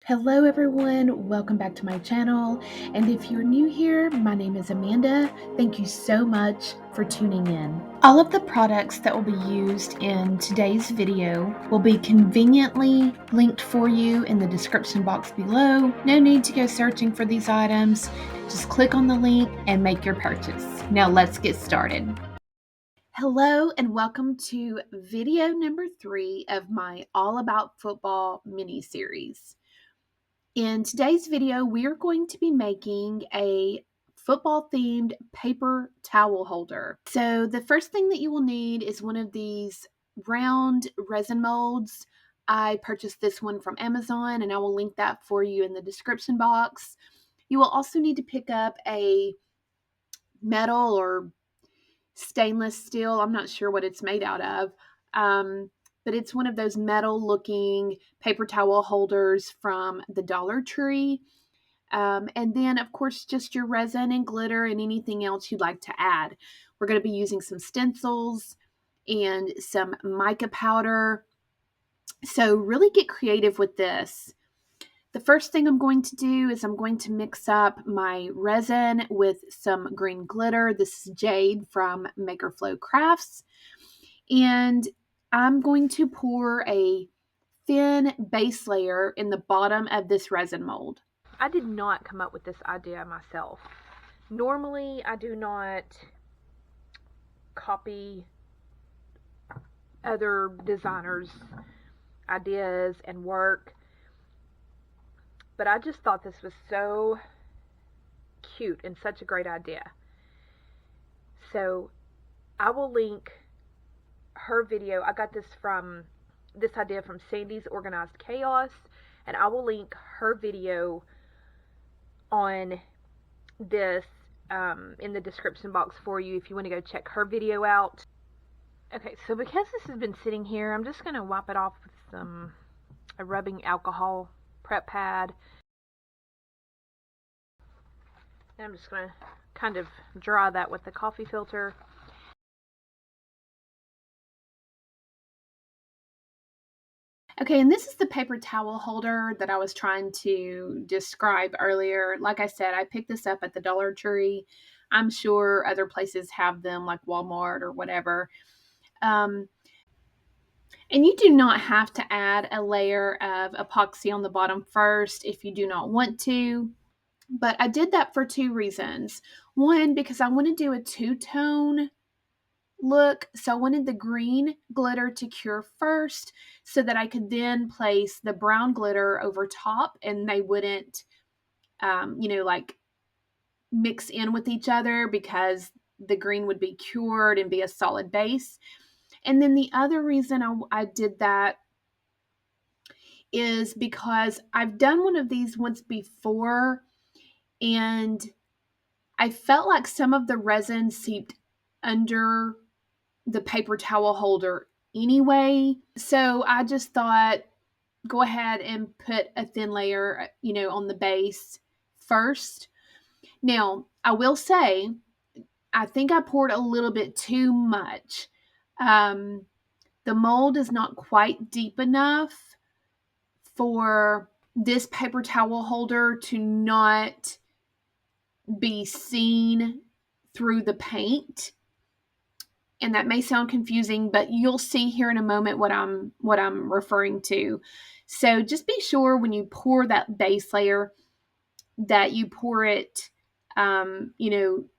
Hello everyone, welcome back to my channel, and if you're new here, my name is Amanda. Thank you so much for tuning in. All of the products that will be used in today's video will be conveniently linked for you in the description box below. No need to go searching for these items, just click on the link and make your purchase. Now let's get started. Hello and welcome to video number 3 of my All About Football mini-series. In today's video, we are going to be making a football themed paper towel holder. So the first thing that you will need is one of these round resin molds. I purchased this one from Amazon and I will link that for you in the description box. You will also need to pick up a metal or stainless steel. I'm not sure what it's made out of. But it's one of those metal looking paper towel holders from the Dollar Tree. And then, of course, just your resin and glitter and anything else you'd like to add. We're going to be using some stencils and some mica powder. So really get creative with this. The first thing I'm going to do is I'm going to mix up my resin with some green glitter. This is Jade from MAKERFLO Crafts. And I'm going to pour a thin base layer in the bottom of this resin mold. I did not come up with this idea myself. Normally, I do not copy other designers' ideas and work, but I just thought this was so cute and such a great idea. So I will link her video. I got this idea from Sandy's Organized Chaos, and I will link her video on this in the description box for you if you want to go check her video out. Okay, so because this has been sitting here, I'm just going to wipe it off with a rubbing alcohol prep pad. And I'm just going to kind of dry that with the coffee filter. Okay, and this is the paper towel holder that I was trying to describe earlier. Like I said, I picked this up at the Dollar Tree. I'm sure other places have them, like Walmart or whatever. And you do not have to add a layer of epoxy on the bottom first if you do not want to. But I did that for 2 reasons. One, because I want to do a two-tone look. So I wanted the green glitter to cure first so that I could then place the brown glitter over top and they wouldn't, like mix in with each other because the green would be cured and be a solid base. And then the other reason I did that is because I've done one of these once before and I felt like some of the resin seeped under the paper towel holder anyway. So I just thought, go ahead and put a thin layer, on the base first. Now, I will say, I think I poured a little bit too much. The mold is not quite deep enough for this paper towel holder to not be seen through the paint. And that may sound confusing, but you'll see here in a moment what I'm referring to. So just be sure when you pour that base layer that you pour it,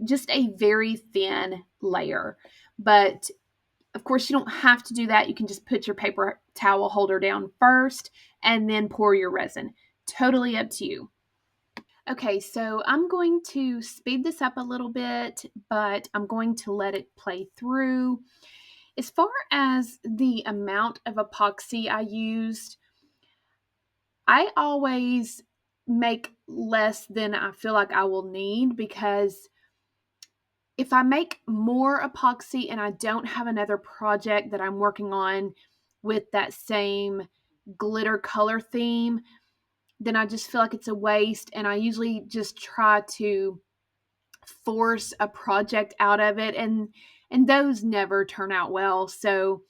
just a very thin layer. But of course, you don't have to do that. You can just put your paper towel holder down first and then pour your resin. Totally up to you. Okay, so I'm going to speed this up a little bit, but I'm going to let it play through. As far as the amount of epoxy I used, I always make less than I feel like I will need because if I make more epoxy and I don't have another project that I'm working on with that same glitter color theme, then I just feel like it's a waste. And I usually just try to force a project out of it. And those never turn out well. So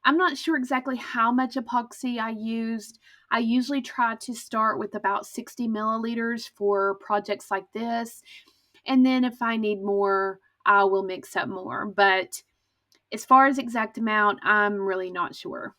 I'm not sure exactly how much epoxy I used. I usually try to start with about 60 milliliters for projects like this. And then if I need more, I will mix up more. But as far as exact amount, I'm really not sure.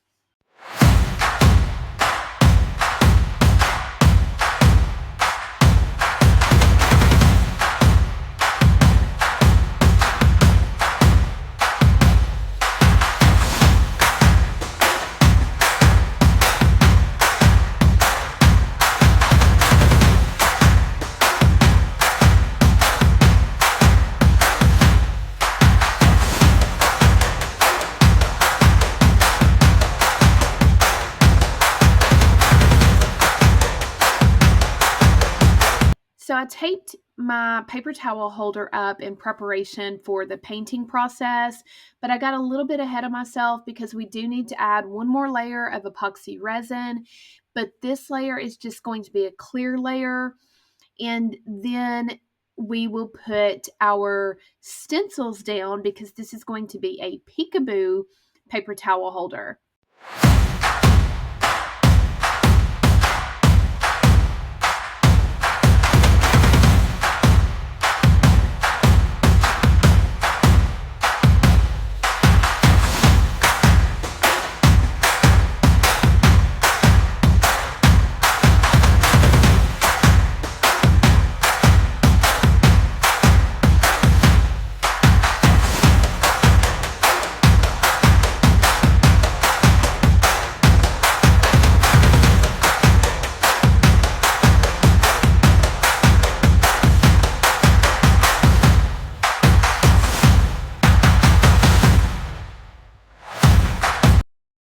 So I taped my paper towel holder up in preparation for the painting process, but I got a little bit ahead of myself because we do need to add one more layer of epoxy resin, but this layer is just going to be a clear layer, and then we will put our stencils down because this is going to be a peekaboo paper towel holder.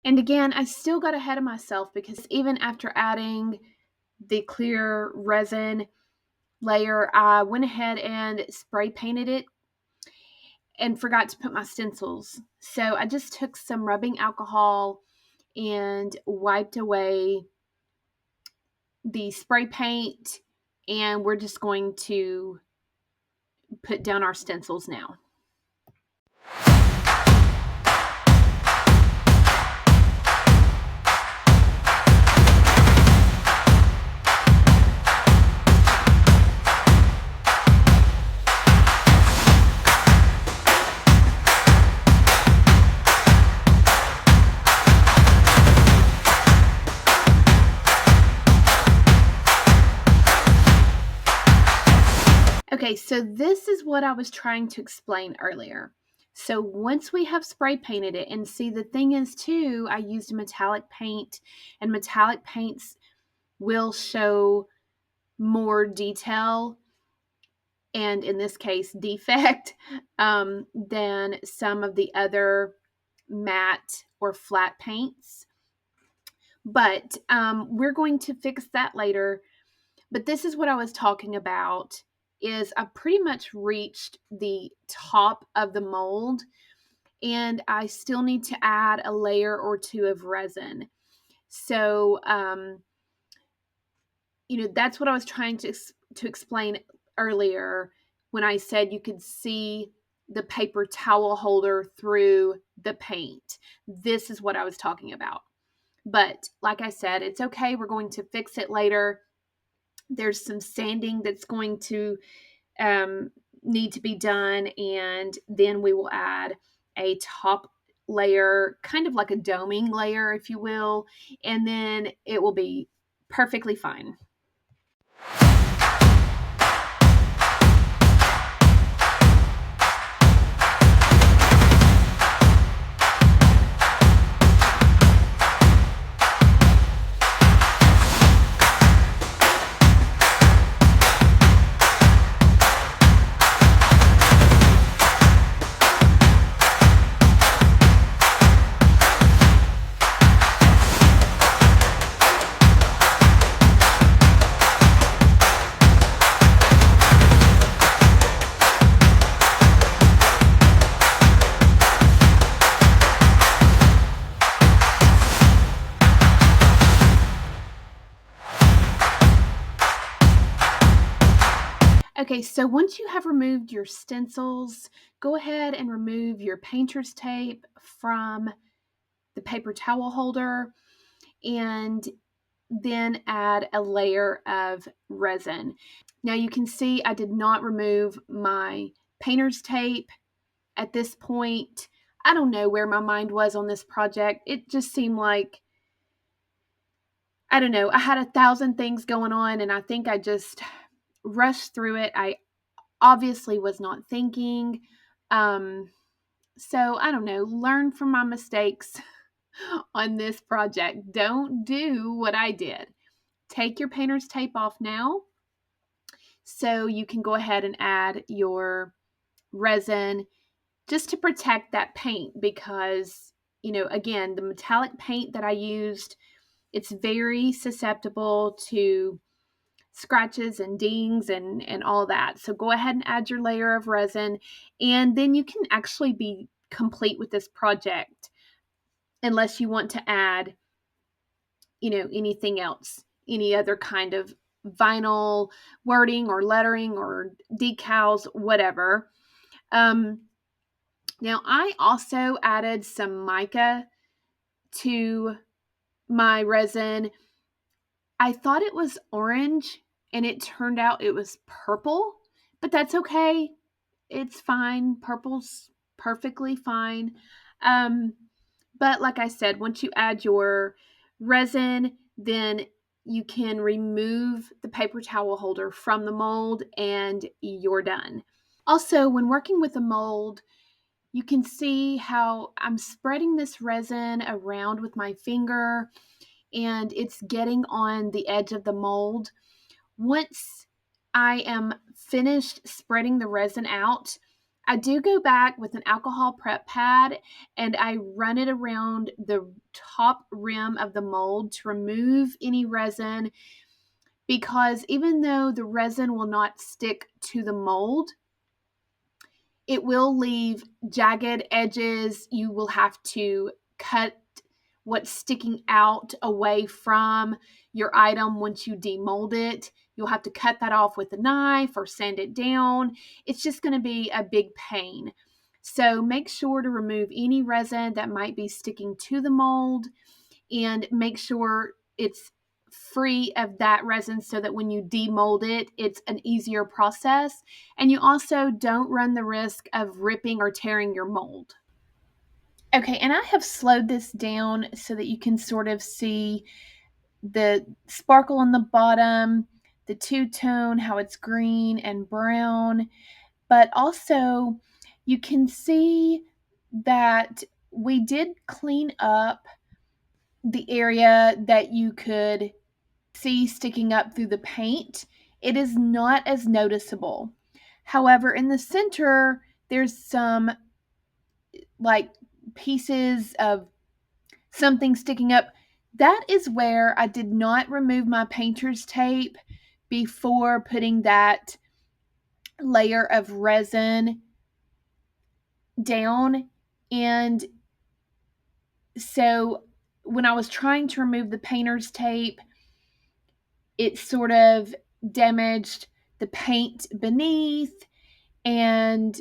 And again, I still got ahead of myself because even after adding the clear resin layer, I went ahead and spray painted it and forgot to put my stencils. So I just took some rubbing alcohol and wiped away the spray paint, and we're just going to put down our stencils now. Okay, so this is what I was trying to explain earlier. So once we have spray painted it, and see, the thing is too, I used metallic paint, and metallic paints will show more detail, and in this case defect, than some of the other matte or flat paints. But we're going to fix that later. But this is what I was talking about, is I pretty much reached the top of the mold, and I still need to add a layer or two of resin. So, that's what I was trying to explain earlier when I said you could see the paper towel holder through the paint. This is what I was talking about. But like I said, it's okay. We're going to fix it later. There's some sanding that's going to need to be done, and then we will add a top layer, kind of like a doming layer, if you will, and then it will be perfectly fine. Okay, so once you have removed your stencils, go ahead and remove your painter's tape from the paper towel holder and then add a layer of resin. Now you can see I did not remove my painter's tape at this point. I don't know where my mind was on this project. It just seemed like, I don't know, I had 1,000 things going on and I think I just rushed through it. I obviously was not thinking. So I don't know, learn from my mistakes on this project. Don't do what I did. Take your painter's tape off now so you can go ahead and add your resin just to protect that paint because, again, the metallic paint that I used, it's very susceptible to scratches and dings and all that. So go ahead and add your layer of resin and then you can actually be complete with this project unless you want to add, anything else, any other kind of vinyl wording or lettering or decals, whatever. Now I also added some mica to my resin. I thought it was orange and it turned out it was purple, but that's okay. It's fine. Purple's perfectly fine. But like I said, once you add your resin, then you can remove the paper towel holder from the mold and you're done. Also, when working with a mold, you can see how I'm spreading this resin around with my finger and it's getting on the edge of the mold. Once I am finished spreading the resin out, I do go back with an alcohol prep pad and I run it around the top rim of the mold to remove any resin because even though the resin will not stick to the mold, it will leave jagged edges. You will have to cut what's sticking out away from your item once you demold it. You'll have to cut that off with a knife or sand it down. It's just going to be a big pain. So make sure to remove any resin that might be sticking to the mold and make sure it's free of that resin so that when you demold it, it's an easier process. And you also don't run the risk of ripping or tearing your mold. Okay, and I have slowed this down so that you can sort of see the sparkle on the bottom, the two-tone, how it's green and brown, but also you can see that we did clean up the area that you could see sticking up through the paint. It is not as noticeable. However, in the center, there's some like pieces of something sticking up. That is where I did not remove my painter's tape before putting that layer of resin down. And so when I was trying to remove the painter's tape, it sort of damaged the paint beneath and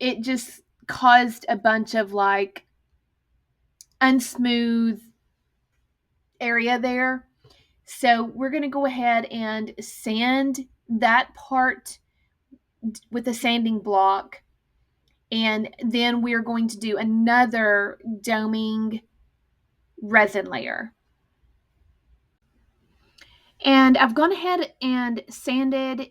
it just caused a bunch of like unsmooth area there. So we're going to go ahead and sand that part with a sanding block. And then we're going to do another doming resin layer. And I've gone ahead and sanded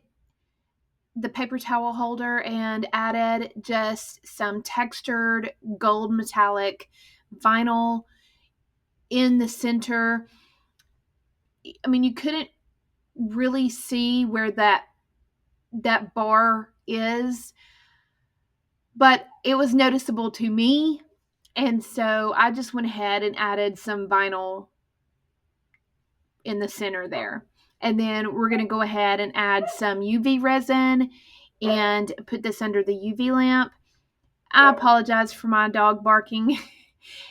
the paper towel holder and added just some textured gold metallic vinyl in the center. I mean, you couldn't really see where that bar is, but it was noticeable to me. And so I just went ahead and added some vinyl in the center there. And then we're going to go ahead and add some UV resin and put this under the UV lamp. I apologize for my dog barking.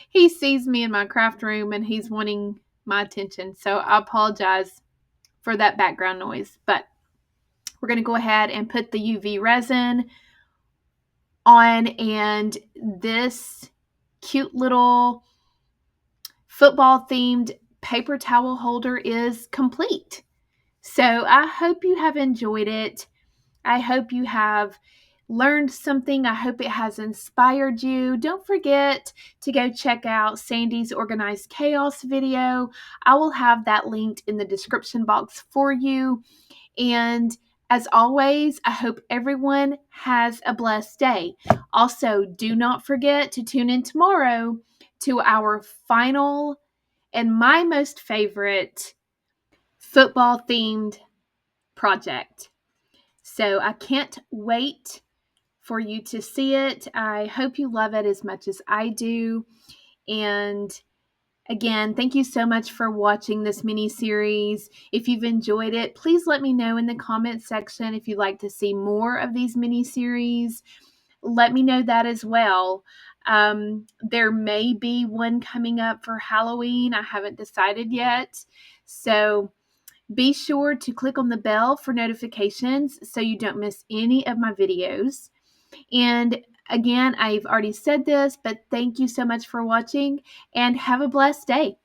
He sees me in my craft room and he's wanting my attention. So I apologize for that background noise. But we're going to go ahead and put the UV resin on, and this cute little football themed paper towel holder is complete. So I hope you have enjoyed it. I hope you have learned something. I hope it has inspired you. Don't forget to go check out Sandy's Organized Chaos video. I will have that linked in the description box for you. And as always, I hope everyone has a blessed day. Also, do not forget to tune in tomorrow to our final and my most favorite football themed project. So I can't wait for you to see it. I hope you love it as much as I do. And again, thank you so much for watching this mini series. If you've enjoyed it, please let me know in the comments section if you'd like to see more of these mini series. Let me know that as well. There may be one coming up for Halloween. I haven't decided yet. So be sure to click on the bell for notifications so you don't miss any of my videos. And again, I've already said this, but thank you so much for watching and have a blessed day.